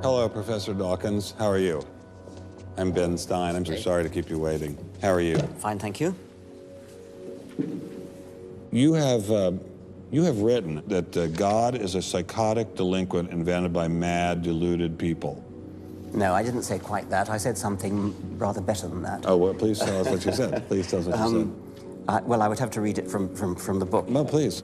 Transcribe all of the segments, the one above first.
Hello, Professor Dawkins. How are you? I'm Ben Stein. I'm so sorry to keep you waiting. How are you? Fine, thank you. You have written that God is a psychotic delinquent invented by mad, deluded people. No, I didn't say quite that. I said something rather better than that. Oh, well, please tell us what you said. Please tell us what you said. Well, I would have to read it from the book. No, please.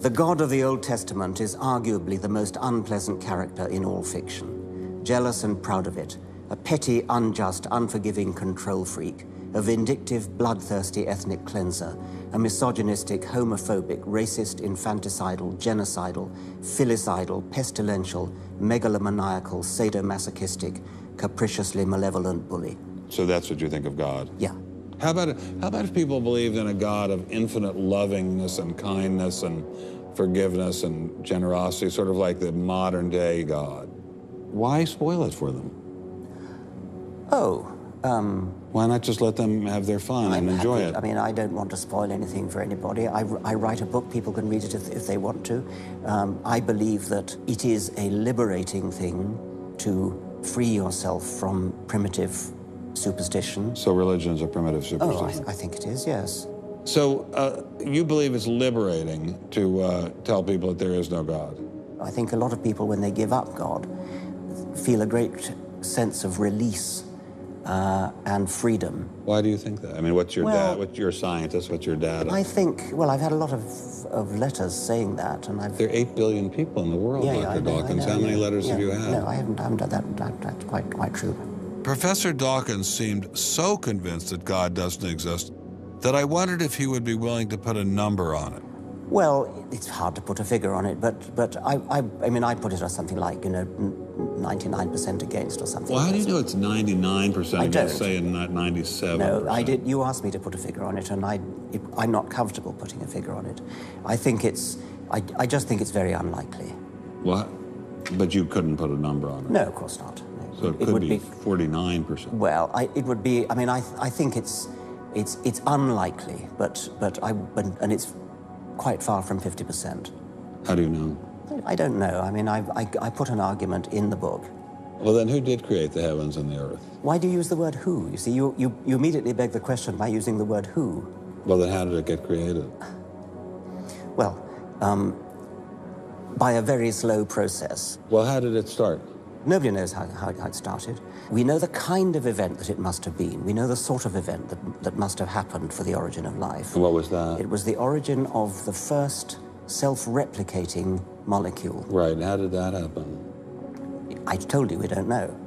The God of the Old Testament is arguably the most unpleasant character in all fiction. Jealous and proud of it, a petty, unjust, unforgiving control freak, a vindictive, bloodthirsty ethnic cleanser, a misogynistic, homophobic, racist, infanticidal, genocidal, filicidal, pestilential, megalomaniacal, sadomasochistic, capriciously malevolent bully. So that's what you think of God? Yeah. How about if people believed in a God of infinite lovingness and kindness and forgiveness and generosity, sort of like the modern day God? Why spoil it for them? Oh, why not just let them have their fun and enjoy it? I mean, I don't want to spoil anything for anybody. I write a book, people can read it if they want to. I believe that it is a liberating thing to free yourself from primitive superstition. So religion's a primitive superstition? Oh, I think it is, yes. So you believe it's liberating to tell people that there is no God? I think a lot of people, when they give up God, feel a great sense of release and freedom. Why do you think that? I mean, what's your dad? What's your scientist? What's your dad? I think, well, I've had a lot of letters saying that, and I've... There are 8 billion people in the world, Dr. Dawkins. How many letters have you had? No, I haven't done that. That's quite true. Professor Dawkins seemed so convinced that God doesn't exist that I wondered if he would be willing to put a number on it. Well, it's hard to put a figure on it, but I mean, I put it as something like, 99% against or something. Well, how do you know it's 99% against, say, and not 97%? No, I did. You asked me to put a figure on it, and I'm not comfortable putting a figure on it. I think it's, I just think it's very unlikely. What? But you couldn't put a number on it? No, of course not. No. So it could be 49%. Well, it would be. I mean, I think it's unlikely, and it's quite far from 50%. How do you know? I don't know. I mean, I put an argument in the book. Well, then who did create the heavens and the earth? Why do you use the word who? You see, you immediately beg the question by using the word who. Well, then how did it get created? Well, by a very slow process. Well, how did it start? Nobody knows how it started. We know the kind of event that it must have been. We know the sort of event that must have happened for the origin of life. And what was that? It was the origin of the first self-replicating molecule. Right. How did that happen? I told you we don't know.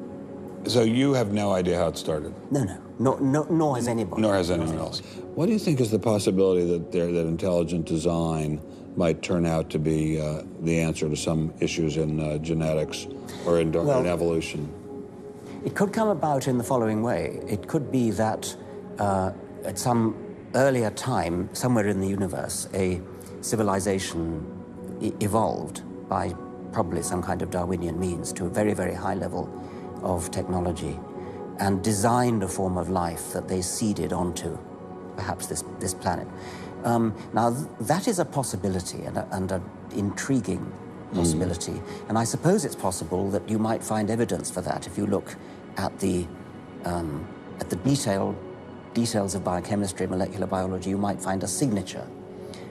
So you have no idea how it started? No. Nor has anybody. Nor has anyone else. What do you think is the possibility that intelligent design might turn out to be the answer to some issues in genetics or in evolution? It could come about in the following way. It could be that at some earlier time, somewhere in the universe, a civilization evolved by probably some kind of Darwinian means to a very, very high level of technology and designed a form of life that they seeded onto, perhaps this planet. Now, that is a possibility and an intriguing possibility. And I suppose it's possible that you might find evidence for that if you look at the details of biochemistry, molecular biology. You might find a signature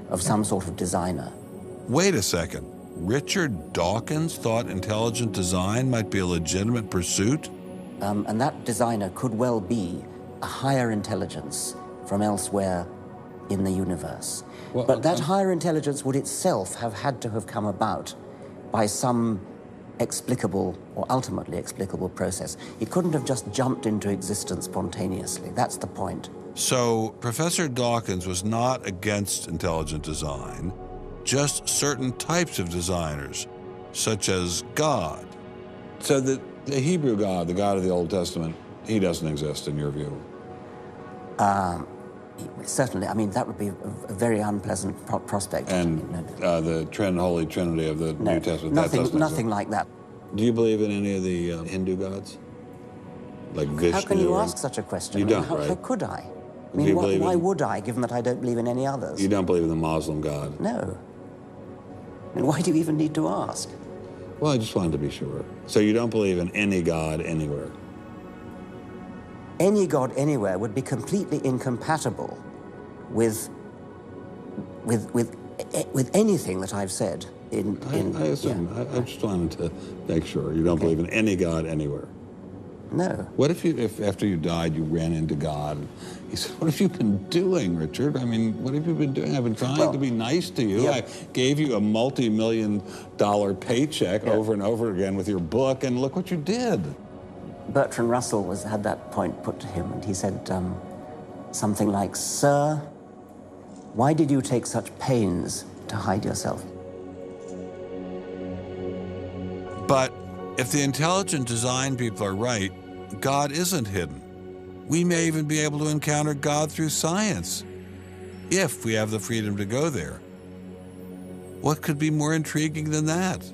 of some sort of designer. Wait a second. Richard Dawkins thought intelligent design might be a legitimate pursuit? And that designer could well be a higher intelligence from elsewhere in the universe. Well, but that higher intelligence would itself have had to have come about by some explicable or ultimately explicable process. It couldn't have just jumped into existence spontaneously. That's the point. So Professor Dawkins was not against intelligent design, just certain types of designers, such as God. So the Hebrew God, the God of the Old Testament, he doesn't exist in your view? Certainly. I mean, that would be a very unpleasant prospect. And the Holy Trinity of the New Testament, nothing like that. Do you believe in any of the Hindu gods? Like Vishnu? How can you ask such a question? You don't, right? How could I? I mean, why would I, given that I don't believe in any others? You don't believe in the Muslim God? No. I mean, why do you even need to ask? Well, I just wanted to be sure. So you don't believe in any God anywhere? Any God anywhere would be completely incompatible with anything that I've said. I assume. Yeah. I just wanted to make sure you don't believe in any God anywhere. No. What if after you died you ran into God? He said, "What have you been doing, Richard? I mean, what have you been doing? I've been trying to be nice to you. Yeah. I gave you a multi-million-dollar paycheck over and over again with your book, and look what you did." Bertrand Russell had that point put to him, and he said something like, "Sir, why did you take such pains to hide yourself?" But if the intelligent design people are right, God isn't hidden. We may even be able to encounter God through science, if we have the freedom to go there. What could be more intriguing than that?